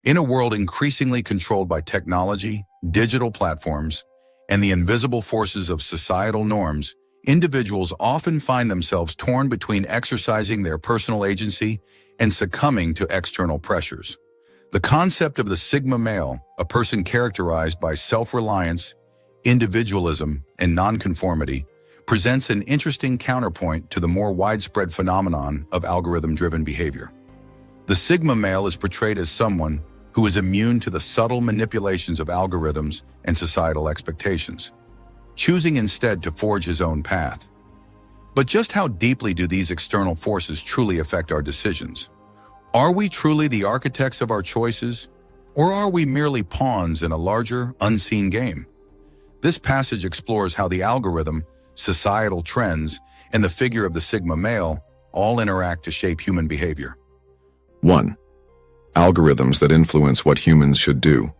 In a world increasingly controlled by technology, digital platforms, and the invisible forces of societal norms, individuals often find themselves torn between exercising their personal agency and succumbing to external pressures. The concept of the Sigma male, a person characterized by self-reliance, individualism, and nonconformity, presents an interesting counterpoint to the more widespread phenomenon of algorithm-driven behavior. The Sigma male is portrayed as someone who is immune to the subtle manipulations of algorithms and societal expectations, choosing instead to forge his own path. But just how deeply do these external forces truly affect our decisions? Are we truly the architects of our choices, or are we merely pawns in a larger, unseen game? This passage explores how the algorithm, societal trends, and the figure of the Sigma male all interact to shape human behavior. 1. Algorithms that influence what humans should do.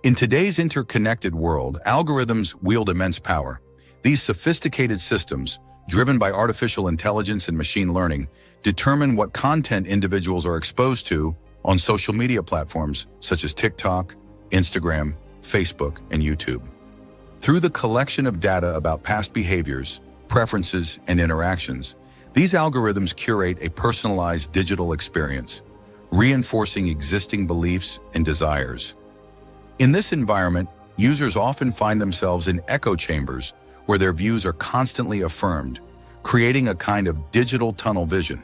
In today's interconnected world, algorithms wield immense power. These sophisticated systems, driven by artificial intelligence and machine learning, determine what content individuals are exposed to on social media platforms such as TikTok, Instagram, Facebook, and YouTube. Through the collection of data about past behaviors, preferences, and interactions, these algorithms curate a personalized digital experience, reinforcing existing beliefs and desires. In this environment, users often find themselves in echo chambers where their views are constantly affirmed, creating a kind of digital tunnel vision.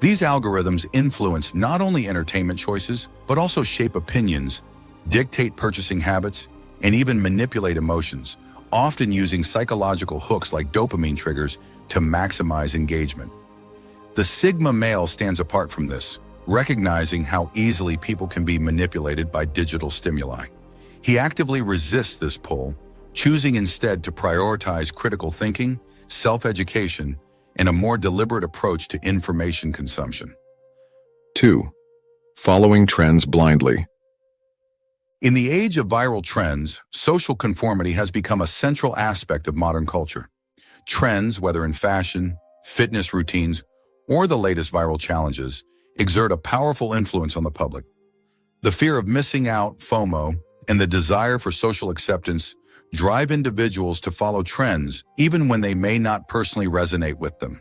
These algorithms influence not only entertainment choices, but also shape opinions, dictate purchasing habits, and even manipulate emotions, often using psychological hooks like dopamine triggers to maximize engagement. The Sigma male stands apart from this, recognizing how easily people can be manipulated by digital stimuli. He actively resists this pull, choosing instead to prioritize critical thinking, self-education, and a more deliberate approach to information consumption. 2. Following trends blindly. In the age of viral trends, social conformity has become a central aspect of modern culture. Trends, whether in fashion, fitness routines, or the latest viral challenges, exert a powerful influence on the public. The fear of missing out, FOMO, and the desire for social acceptance drive individuals to follow trends even when they may not personally resonate with them.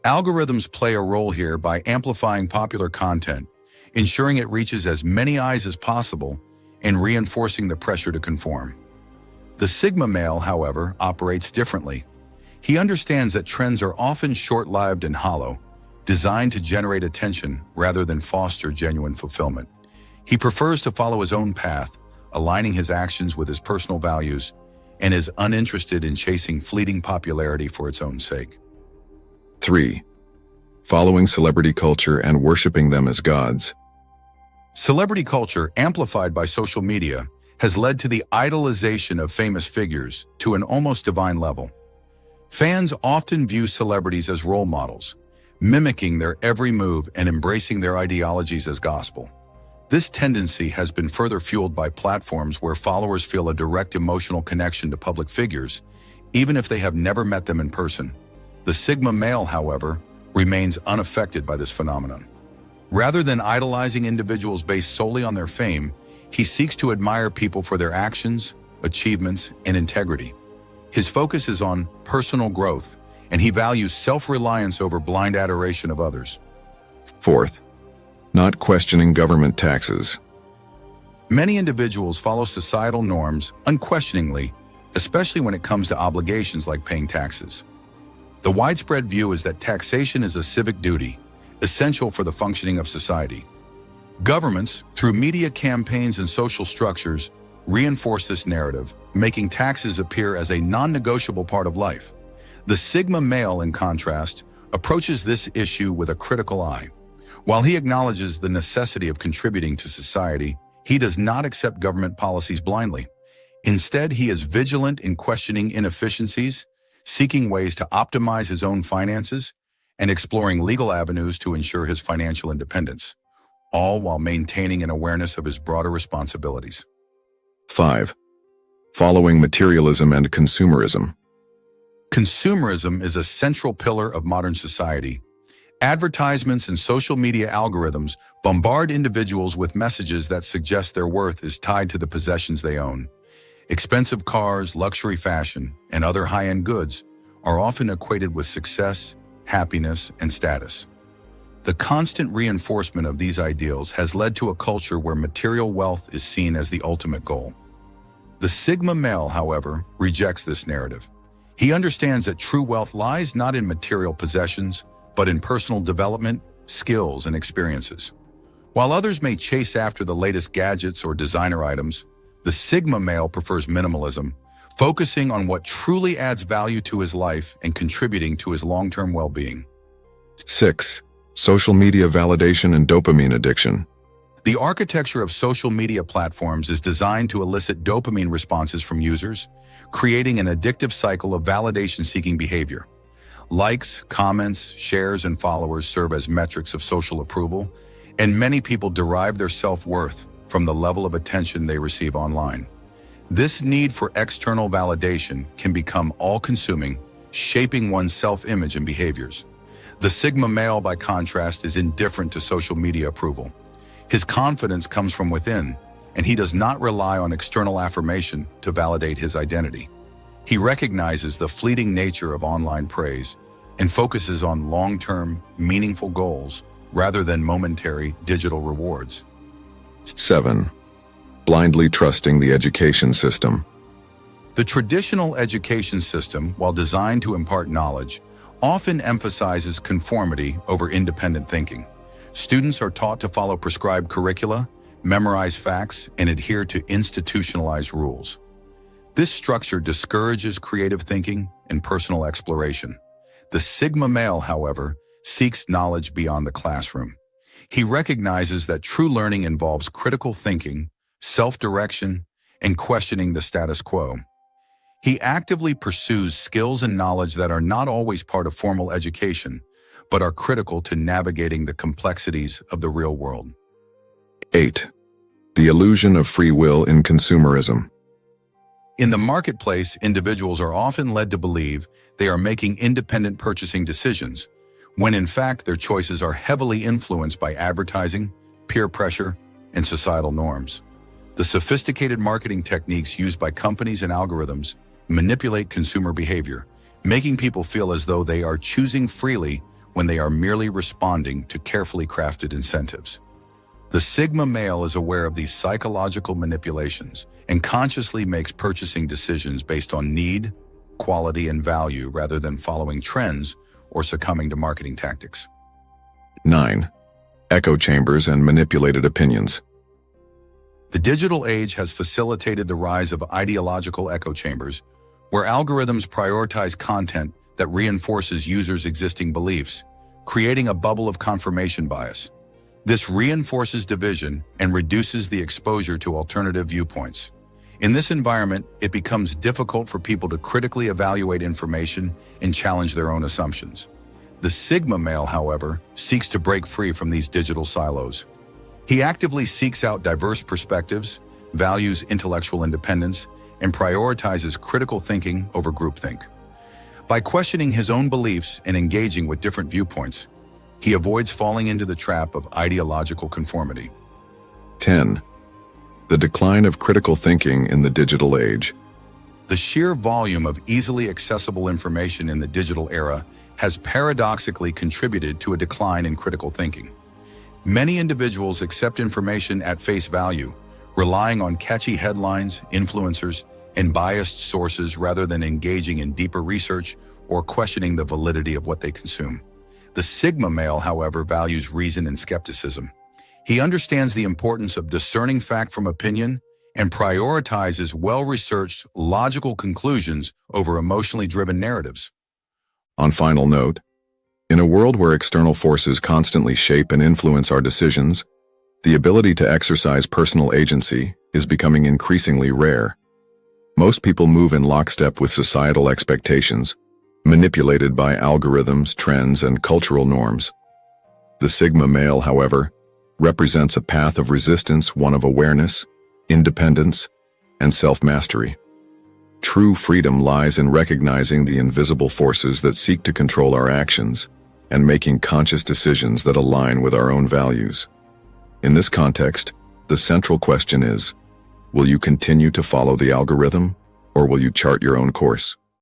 Algorithms play a role here by amplifying popular content, ensuring it reaches as many eyes as possible, and reinforcing the pressure to conform. The Sigma male, however, operates differently. He understands that trends are often short-lived and hollow, designed to generate attention rather than foster genuine fulfillment. He prefers to follow his own path, aligning his actions with his personal values, and is uninterested in chasing fleeting popularity for its own sake. 3. Following celebrity culture and worshiping them as gods. Celebrity culture, amplified by social media, has led to the idolization of famous figures to an almost divine level. Fans often view celebrities as role models, mimicking their every move and embracing their ideologies as gospel. This tendency has been further fueled by platforms where followers feel a direct emotional connection to public figures, even if they have never met them in person. The Sigma male, however, remains unaffected by this phenomenon. Rather than idolizing individuals based solely on their fame, he seeks to admire people for their actions, achievements, and integrity. His focus is on personal growth, and he values self-reliance over blind adoration of others. 4th. Not questioning government taxes. Many individuals follow societal norms unquestioningly, especially when it comes to obligations like paying taxes. The widespread view is that taxation is a civic duty, essential for the functioning of society. Governments, through media campaigns and social structures, reinforce this narrative, making taxes appear as a non-negotiable part of life. The Sigma male, in contrast, approaches this issue with a critical eye. While he acknowledges the necessity of contributing to society, he does not accept government policies blindly. Instead, he is vigilant in questioning inefficiencies, seeking ways to optimize his own finances, and exploring legal avenues to ensure his financial independence, all while maintaining an awareness of his broader responsibilities. 5. Following materialism and consumerism. Consumerism is a central pillar of modern society. Advertisements and social media algorithms bombard individuals with messages that suggest their worth is tied to the possessions they own. Expensive cars, luxury fashion, and other high-end goods are often equated with success, happiness, and status. The constant reinforcement of these ideals has led to a culture where material wealth is seen as the ultimate goal. The Sigma male, however, rejects this narrative. He understands that true wealth lies not in material possessions, but in personal development, skills, and experiences. While others may chase after the latest gadgets or designer items, the Sigma male prefers minimalism, focusing on what truly adds value to his life and contributing to his long-term well-being. 6. Social media validation and dopamine addiction. The architecture of social media platforms is designed to elicit dopamine responses from users, creating an addictive cycle of validation-seeking behavior. Likes, comments, shares, and followers serve as metrics of social approval, and many people derive their self-worth from the level of attention they receive online. This need for external validation can become all-consuming, shaping one's self-image and behaviors. The Sigma male, by contrast, is indifferent to social media approval. His confidence comes from within, and he does not rely on external affirmation to validate his identity. He recognizes the fleeting nature of online praise and focuses on long-term, meaningful goals rather than momentary digital rewards. 7. Blindly trusting the education system. The traditional education system, while designed to impart knowledge, often emphasizes conformity over independent thinking. Students are taught to follow prescribed curricula, memorize facts, and adhere to institutionalized rules. This structure discourages creative thinking and personal exploration. The Sigma male, however, seeks knowledge beyond the classroom. He recognizes that true learning involves critical thinking, self-direction, and questioning the status quo. He actively pursues skills and knowledge that are not always part of formal education, but are critical to navigating the complexities of the real world. 8. The illusion of free will in consumerism. In the marketplace, individuals are often led to believe they are making independent purchasing decisions, when in fact their choices are heavily influenced by advertising, peer pressure, and societal norms. The sophisticated marketing techniques used by companies and algorithms manipulate consumer behavior, making people feel as though they are choosing freely when they are merely responding to carefully crafted incentives. The Sigma male is aware of these psychological manipulations and consciously makes purchasing decisions based on need, quality, and value rather than following trends or succumbing to marketing tactics. 9. Echo chambers and manipulated opinions. The digital age has facilitated the rise of ideological echo chambers, where algorithms prioritize content that reinforces users' existing beliefs, creating a bubble of confirmation bias. This reinforces division and reduces the exposure to alternative viewpoints. In this environment, it becomes difficult for people to critically evaluate information and challenge their own assumptions. The Sigma male, however, seeks to break free from these digital silos. He actively seeks out diverse perspectives, values intellectual independence, and prioritizes critical thinking over groupthink. By questioning his own beliefs and engaging with different viewpoints, he avoids falling into the trap of ideological conformity. 10. The decline of critical thinking in the digital age. The sheer volume of easily accessible information in the digital era has paradoxically contributed to a decline in critical thinking. Many individuals accept information at face value, relying on catchy headlines, influencers, and biased sources rather than engaging in deeper research or questioning the validity of what they consume. The Sigma male, however, values reason and skepticism. He understands the importance of discerning fact from opinion and prioritizes well-researched, logical conclusions over emotionally driven narratives. On final note, in a world where external forces constantly shape and influence our decisions, the ability to exercise personal agency is becoming increasingly rare. Most people move in lockstep with societal expectations, manipulated by algorithms, trends, and cultural norms. The Sigma male, however, represents a path of resistance, one of awareness, independence, and self-mastery. True freedom lies in recognizing the invisible forces that seek to control our actions and making conscious decisions that align with our own values. In this context, the central question is, will you continue to follow the algorithm, or will you chart your own course?